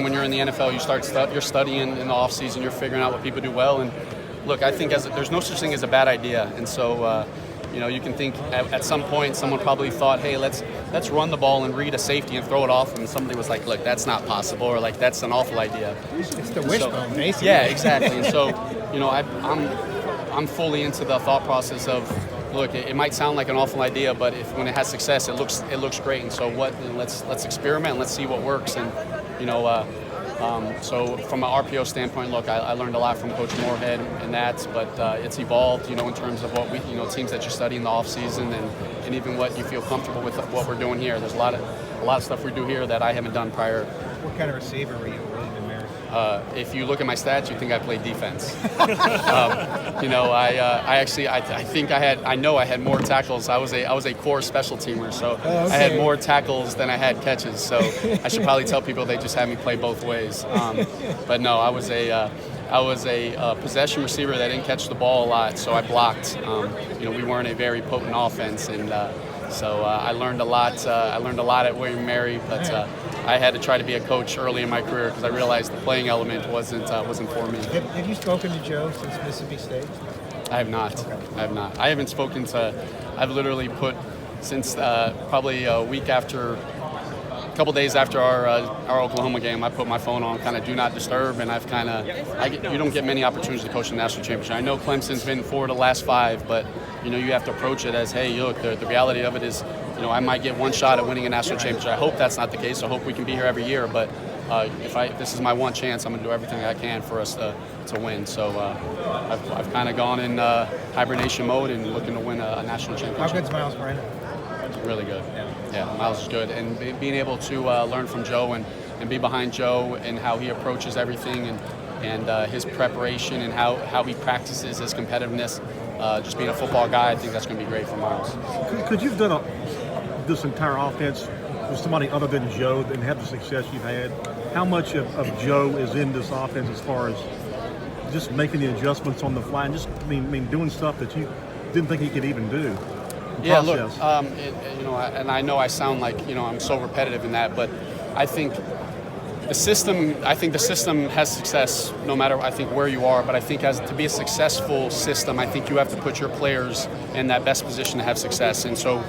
even when you're in the NFL, you're studying in the off season, you're figuring out what people do well. And look, I think there's no such thing as a bad idea. And so, you can think at some point someone probably thought, hey, let's run the ball and read a safety and throw it off, and somebody was like, look, that's not possible, or like that's an awful idea. It's the wishbone, basically. Yeah, exactly. And so, I'm fully into the thought process of, look, it might sound like an awful idea, but when it has success, it looks great. And so let's experiment and let's see what works. And so from an RPO standpoint, look, I learned a lot from Coach Moorhead in that, but it's evolved, in terms of what we, teams that you study in the off season and even what you feel comfortable with what we're doing here. There's a lot of stuff we do here that I haven't done prior. What kind of receiver were you really been married? If you look at my stats, you think I played defense. I know I had more tackles. I was a core special teamer, so I had more tackles than I had catches. So I should probably tell people they just had me play both ways. But no, I was a possession receiver that didn't catch the ball a lot, so I blocked. We weren't a very potent offense, and so I learned a lot. I learned a lot at William & Mary, but I had to try to be a coach early in my career because I realized the playing element wasn't for me. Have you spoken to Joe since Mississippi State? I have not. Okay. I have not. I haven't spoken to. I've literally put since probably a couple days after our Oklahoma game, I put my phone on kind of do not disturb, and you don't get many opportunities to coach the national championship. I know Clemson's been 4 of the last 5, but you have to approach it as, hey, look, the reality of it is, I might get one shot at winning a national championship. I hope that's not the case. I hope we can be here every year, but if this is my one chance, I'm going to do everything I can for us to win. So I've kind of gone in hibernation mode and looking to win a national championship. How good's Miles Brandon? Really good. Yeah, Miles is good. And being able to learn from Joe and be behind Joe and how he approaches everything and his preparation and how he practices his competitiveness, just being a football guy, I think that's going to be great for Miles. Could you've done this entire offense with somebody other than Joe and have the success you've had? How much of Joe is in this offense as far as just making the adjustments on the fly and just doing stuff that you didn't think he could even do? Yeah, look, and I know I sound like, I'm so repetitive in that, but I think the system has success no matter, where you are, but I think to be a successful system, I think you have to put your players in that best position to have success. And so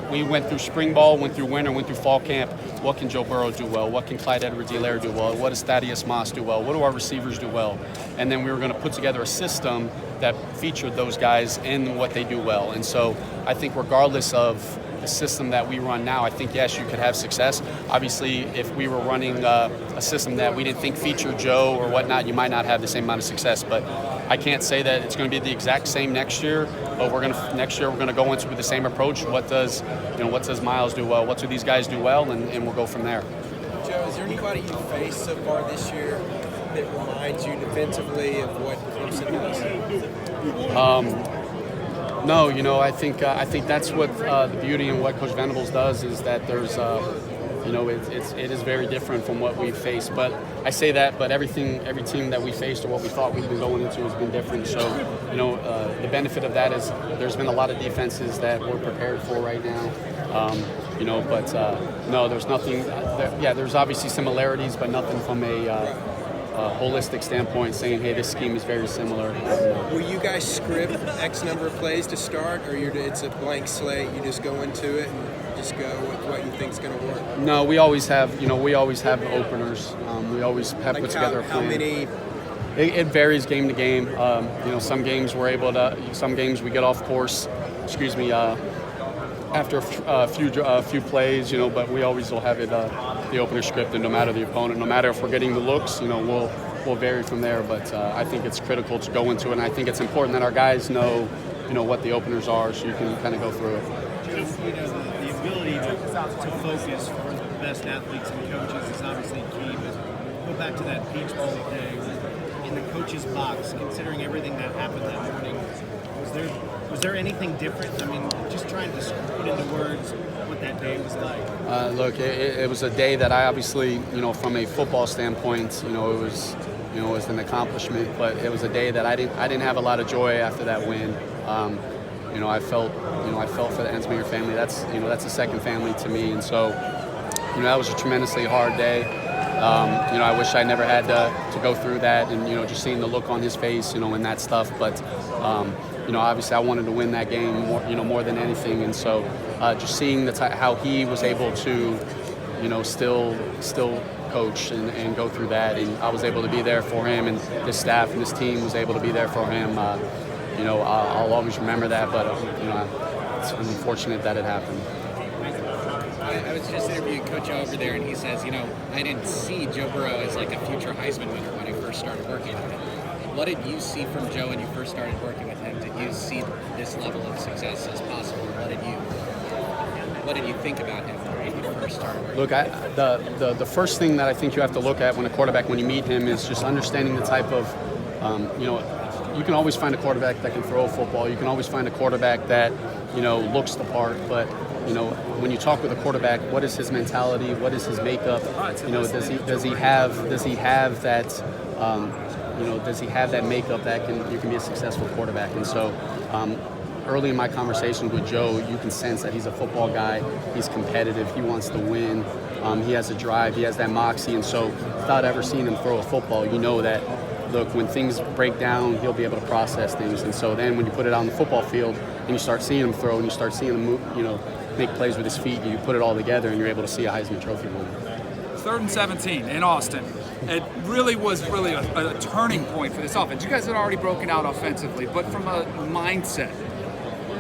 we went through spring ball, went through winter, went through fall camp. What can Joe Burrow do well? What can Clyde Edwards-Helaire do well? What does Thaddeus Moss do well? What do our receivers do well? And then we were going to put together a system that featured those guys in what they do well. And so I think regardless of the system that we run now, I think, yes, you could have success. Obviously, if we were running a system that we didn't think featured Joe or whatnot, you might not have the same amount of success. But I can't say that it's going to be the exact same next year. But next year we're going to go into with the same approach. What does Miles do well? What do these guys do well? And we'll go from there. Joe, is there anybody you faced so far this year that reminds you defensively of what Clemson does? No, I think that's what the beauty and what Coach Venables does is that there's, it is very different from what we've faced. But I say that, but every team that we faced or what we thought we've been going into has been different. So, the benefit of that is there's been a lot of defenses that we're prepared for right now. No, there's nothing. There's obviously similarities, but nothing from a holistic standpoint saying, hey, this scheme is very similar. Will you guys script X number of plays to start, or it's a blank slate, you just go into it and just go with what you think is going to work? No, we always have openers. We always have put together a plan. How many? It varies game to game. Some games some games we get off course, after a few plays, but we always will have it the opener scripted, no matter the opponent, no matter if we're getting the looks, we'll vary from there. But I think it's critical to go into it, and I think it's important that our guys know, what the openers are, so you can kind of go through it. The ability to focus for the best athletes and coaches is obviously key. But go back to that Peach Bowl day in the coach's box, considering everything that happened that morning. Was there anything different? Just trying to put into words what that day was like. Look, it was a day that I obviously, from a football standpoint, it was an accomplishment. But it was a day that I didn't have a lot of joy after that win. I felt for the Ensminger family. That's a second family to me, and so, that was a tremendously hard day. I wish I never had to go through that, and just seeing the look on his face, and that stuff. But obviously I wanted to win that game more than anything, and so just seeing how he was able to, still coach and go through that, and I was able to be there for him, and his staff and his team was able to be there for him. I'll always remember that, but it's unfortunate that it happened. I was just interviewing Coach O over there, and he says, I didn't see Joe Burrow as like a future Heisman winner when I first started working with him. What did you see from Joe when you first started working with him? Did you see this level of success as possible? What did you think about him when you first started working? Look, the first thing that I think you have to look at when you meet him is just understanding the type of, you can always find a quarterback that can throw a football. You can always find a quarterback that, looks the part, but when you talk with a quarterback, what is his mentality? What is his makeup? Does he have that? Does he have that makeup that you can be a successful quarterback? And so, early in my conversation with Joe, you can sense that he's a football guy. He's competitive. He wants to win. He has a drive. He has that moxie. And so, without ever seeing him throw a football, that. Look, when things break down, he'll be able to process things. And so then when you put it on the football field and you start seeing him throw and you start seeing him move, make plays with his feet, you put it all together and you're able to see a Heisman Trophy winner. 3rd and 17 in Austin. It really was a turning point for this offense. You guys had already broken out offensively, but from a mindset,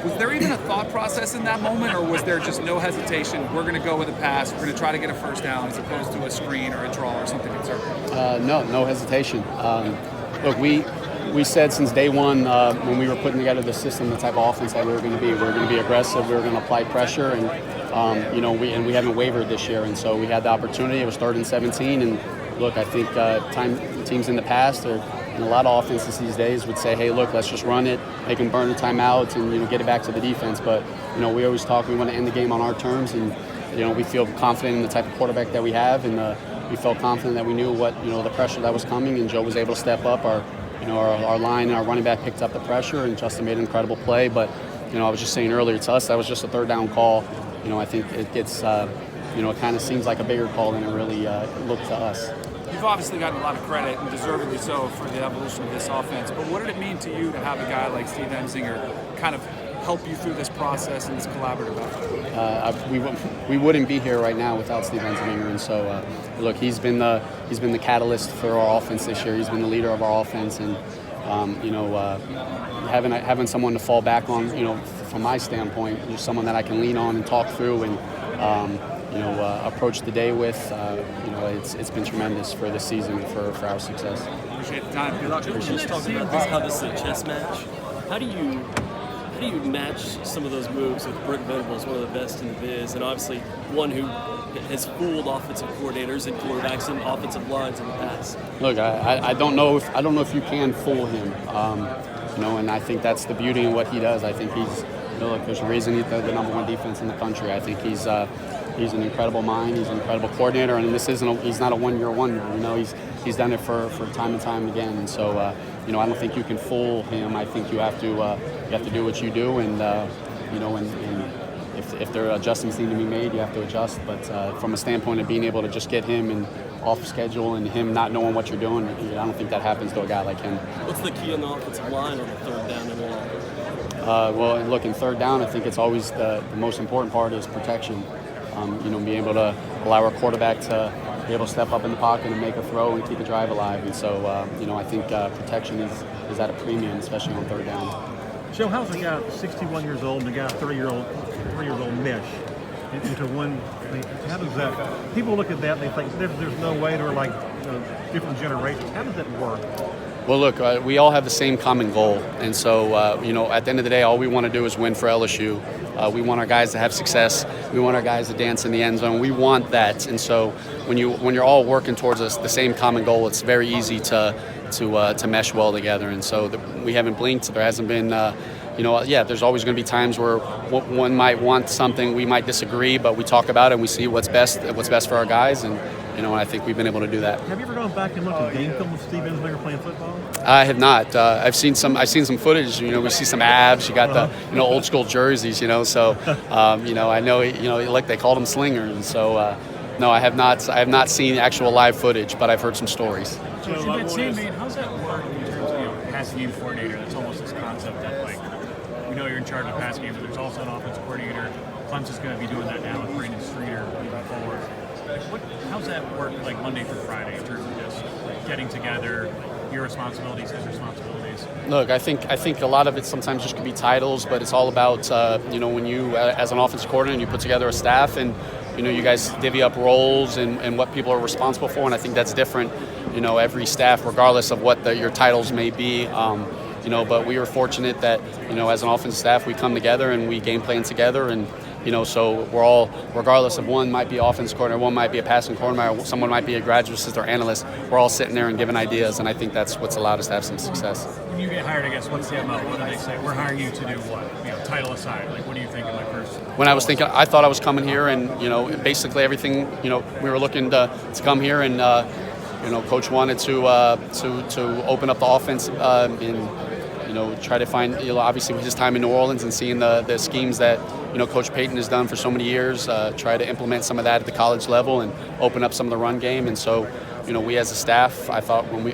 was there even a thought process in that moment, or was there just no hesitation? We're going to go with a pass. We're going to try to get a first down as opposed to a screen or a draw or something conservative? No hesitation. Look, we said since day one when we were putting together the system, the type of offense that we were going to be. We were going to be aggressive. We were going to apply pressure, and we haven't wavered this year. And so we had the opportunity. It was 3rd and 17, and look, I think teams in the past and a lot of offenses these days would say, hey, look, let's just run it, make them burn the timeouts, and get it back to the defense. But we always talk, we want to end the game on our terms, and we feel confident in the type of quarterback that we have, and we felt confident that we knew what the pressure that was coming, and Joe was able to step up. Our line and our running back picked up the pressure, and Justin made an incredible play. But I was just saying earlier, to us that was just a 3rd down call. I think it gets it kind of seems like a bigger call than it really looked to us. You've obviously gotten a lot of credit, and deservedly so, for the evolution of this offense. But what did it mean to you to have a guy like Steve Emsinger kind of help you through this process and this collaborative effort? We wouldn't be here right now without Steve Emsinger. And so, look, he's been the catalyst for our offense this year. He's been the leader of our offense, and having someone to fall back on, from my standpoint, just someone that I can lean on and talk through and approach the day with. It's been tremendous for this season for our success. Appreciate the time. Good luck. Just talk about this, how this is a chess match. How do you match some of those moves with Brent Venables, one of the best in the biz, and obviously one who has fooled offensive coordinators and quarterbacks and offensive lines in the past? Look, I don't know if you can fool him. And I think that's the beauty in what he does. I think he's. Look, there's a reason he's the number 1 defense in the country. I think he's an incredible mind. He's an incredible coordinator, and he's not a one-year wonder. He's done it for time and time again. And so, I don't think you can fool him. I think you have to do what you do, and if there are adjustments need to be made, you have to adjust. But from a standpoint of being able to just get him and off schedule and him not knowing what you're doing, I don't think that happens to a guy like him. What's the key on the offensive line on the 3rd down and long? Well, look, in 3rd down, I think it's always the most important part is protection. Being able to allow our quarterback to be able to step up in the pocket and make a throw and keep a drive alive. And so, I think protection is at a premium, especially on 3rd down. Joe, how's a guy 61 years old and a guy 3 years old mesh into one? How does that? People look at that and they think there's no way they're like different generations. How does that work? Well, look, we all have the same common goal, and so at the end of the day, all we want to do is win for LSU. We want our guys to have success. We want our guys to dance in the end zone. We want that, and so when you're all working towards the same common goal, it's very easy to mesh well together. And so we haven't blinked. There hasn't been. There's always going to be times where one might want something, we might disagree, but we talk about it and we see what's best for our guys, and I think we've been able to do that. Have you ever gone back and looked at game film with Steve Emsinger playing football? I have not. I've seen some footage. We see some abs. You got the old school jerseys. So I know like they called him Slinger, and so No, I have not. I have not seen actual live footage, but I've heard some stories. So in that same vein, how's that work in terms of passing game coordinator? That's almost this concept that like we know you're in charge of the pass game, but there's also an offensive coordinator. Clemson's going to be doing that now with Brandon Streeter moving forward. How's that work like Monday through Friday in terms of just getting together, your responsibilities, his responsibilities? Look, I think a lot of it sometimes just could be titles, but it's all about when you as an offensive coordinator, you put together a staff and you guys divvy up roles and what people are responsible for, and I think that's different. Every staff, regardless of what your titles may be. But we were fortunate that as an offensive staff, we come together and we game plan together, and so we're all, regardless of one might be offense coordinator, one might be a passing coordinator, someone might be a graduate assistant or analyst, we're all sitting there and giving ideas, and I think that's what's allowed us to have some success. When you get hired, I guess, what's the MO? What do they say? We're hiring you to do what? Title aside, like what do you think of my first? When I was thinking, I thought I was coming here, and basically everything, we were looking to come here, and Coach wanted to open up the offense and try to find, obviously with his time in New Orleans and seeing the schemes that Coach Payton has done for so many years, try to implement some of that at the college level and open up some of the run game. And so we as a staff, I thought when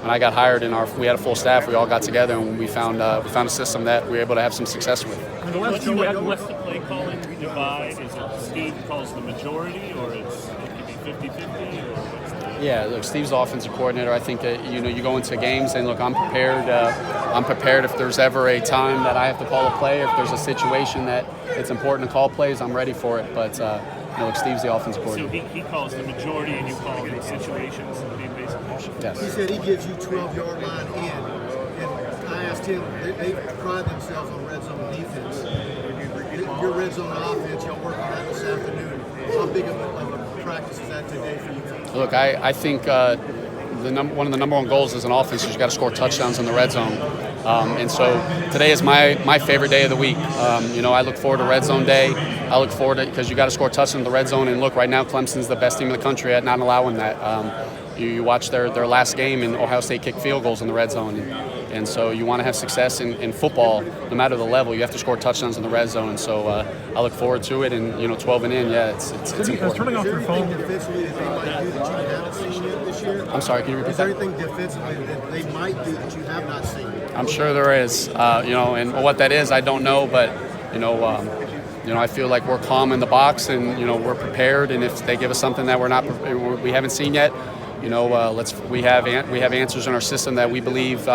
I got hired and we had a full staff, we all got together and we found a system that we were able to have some success with. What's the play calling divide? Is it Steve calls the majority, or it could be 50-50, or what's the... Yeah, look, Steve's the offensive coordinator. I think you go into games and look, I'm prepared. I'm prepared if there's ever a time that I have to call a play, if there's a situation that it's important to call plays, I'm ready for it. But look, Steve's the offensive coordinator. So he calls the majority, and you call the situations. Yes. He said he gives you 12-yard line in, and I asked him. They pride themselves on red zone defense. Your red zone offense, y'all work on that this afternoon. How big of a practice is that today for you guys? Look, I think one of the number one goals as an offense is you got to score touchdowns in the red zone. And so today is my favorite day of the week. I look forward to red zone day. I look forward to because you got to score touchdowns in the red zone. And look, right now Clemson's the best team in the country at not allowing that. You watch their last game and Ohio State kicked field goals in the red zone. And so you want to have success in football, no matter the level. You have to score touchdowns in the red zone. And so I look forward to it. And 12 and in, yeah, it's important. Turning off your phone. Defensively that they might do that you haven't seen yet this year? I'm sorry, can you repeat Is there that? anything defensively that they might do that you have not seen? I'm sure there is. And what that is, I don't know. But I feel like we're calm in the box, and we're prepared. And if they give us something that we haven't seen yet, we have answers in our system that we believe,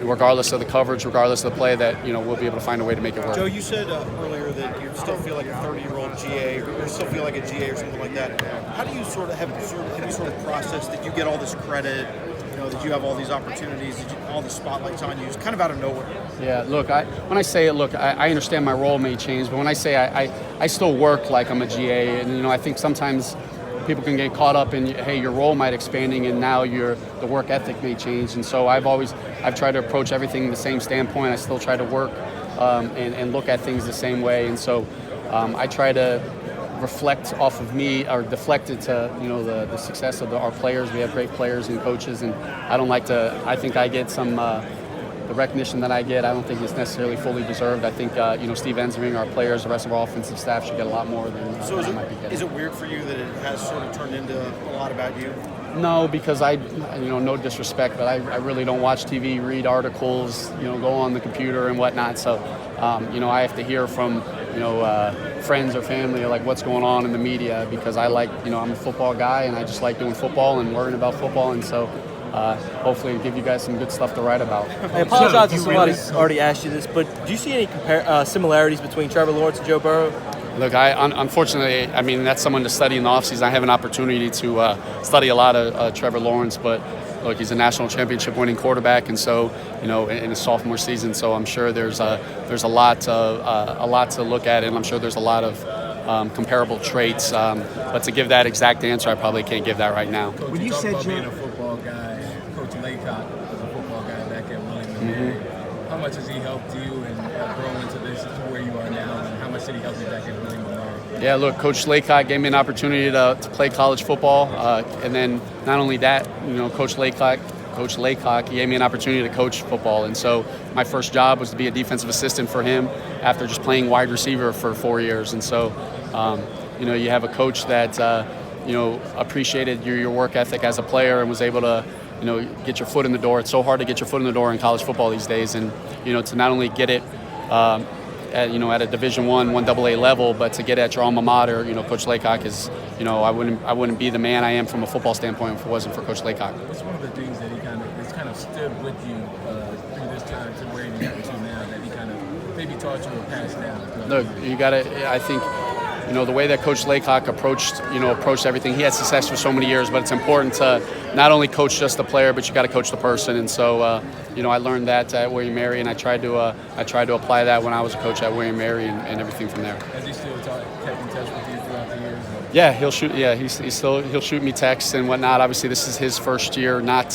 regardless of the coverage, regardless of the play, that we'll be able to find a way to make it work. Joe, you said earlier that you still feel like a 30-year-old GA, or you still feel like a GA or something like that. How do you have you sort of process that you get all this credit, that you have all these opportunities, all the spotlights on you, it's kind of out of nowhere? Yeah, look, when I say it, I understand my role may change, but when I say I still work like I'm a GA, and I think sometimes people can get caught up in, hey, your role might expanding and now the work ethic may change. And so I've tried to approach everything the same standpoint. I still try to work and look at things the same way. And so I try to reflect off of me or deflect it to the success of our players. We have great players and coaches, and I think I get some the recognition that I get. I don't think it's necessarily fully deserved. I think Steve Ensing, our players, the rest of our offensive staff should get a lot more than I might be getting. Is it weird for you that it has sort of turned into a lot about you? No, because no disrespect, but I really don't watch TV, read articles, go on the computer and whatnot. So, I have to hear from, friends or family, like what's going on in the media, because I'm a football guy and I just like doing football and worrying about football. And so, hopefully give you guys some good stuff to write about. I apologize if somebody's already asked you this, but do you see any similarities between Trevor Lawrence and Joe Burrow? Look, unfortunately, that's someone to study in the offseason. I have an opportunity to study a lot of Trevor Lawrence, but look, he's a national championship winning quarterback, and so in his sophomore season. So I'm sure there's a lot to look at, and I'm sure there's a lot of comparable traits. But to give that exact answer, I probably can't give that right now. When you said being a football guy, Coach Laycock was a football guy back at William & Mary. How much has he helped you and grow into this to where you are now, and how much did he help you back at William & Mary? Yeah, look, Coach Laycock gave me an opportunity to play college football, and then not only that, Coach Laycock, he gave me an opportunity to coach football, and so my first job was to be a defensive assistant for him after just playing wide receiver for 4 years, and so you have a coach that appreciated your work ethic as a player and was able to, get your foot in the door. It's so hard to get your foot in the door in college football these days, and to not only get it at a Division one AA level, but to get at your alma mater, Coach Laycock is, I wouldn't be the man I am from a football standpoint if it wasn't for Coach Laycock. What's one of the things that it's kind of stood with you through this time to where you got to now that he kind of maybe taught you or passed down? Look, you got to. I think. The way that Coach Laycock approached everything. He had success for so many years, but it's important to not only coach just the player, but you got to coach the person. And so, I learned that at William Mary, and I tried to apply that when I was a coach at William Mary, and everything from there. Has he still kept in touch with you throughout the years? Yeah, he'll shoot. Yeah, he'll shoot me texts and whatnot. Obviously, this is his first year not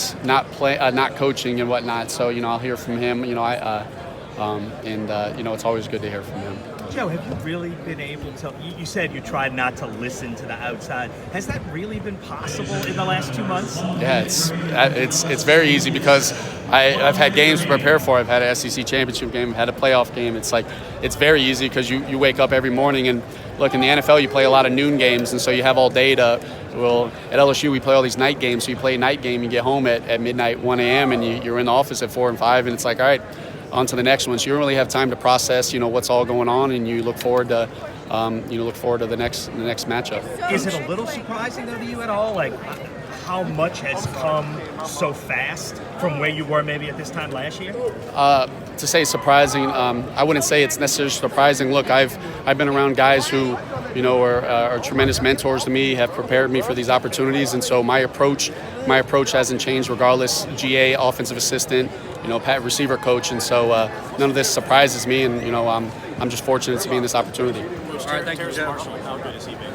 coaching and whatnot. So I'll hear from him. It's always good to hear from him. Joe, have you really been able to, you said you tried not to listen to the outside. Has that really been possible in the last 2 months? Yeah, it's very easy because I've had games to prepare for. I've had an SEC championship game, had a playoff game. It's very easy because you wake up every morning and look, in the NFL you play a lot of noon games, and so you have all day to, at LSU we play all these night games, so you play a night game, you get home at midnight, 1 a.m., and you're in the office at 4 and 5, and it's like, all right, on to the next one. So you don't really have time to process, what's all going on, and you look forward to, the next matchup. Is it a little surprising though to you at all, like how much has come so fast from where you were maybe at this time last year? To say surprising, I wouldn't say it's necessarily surprising. Look, I've been around guys who, are tremendous mentors to me, have prepared me for these opportunities, and so my approach hasn't changed regardless. GA, offensive assistant, Pat, receiver coach, and so none of this surprises me, and I'm just fortunate to be in this opportunity. All right, thank you, Joe. How good has he been?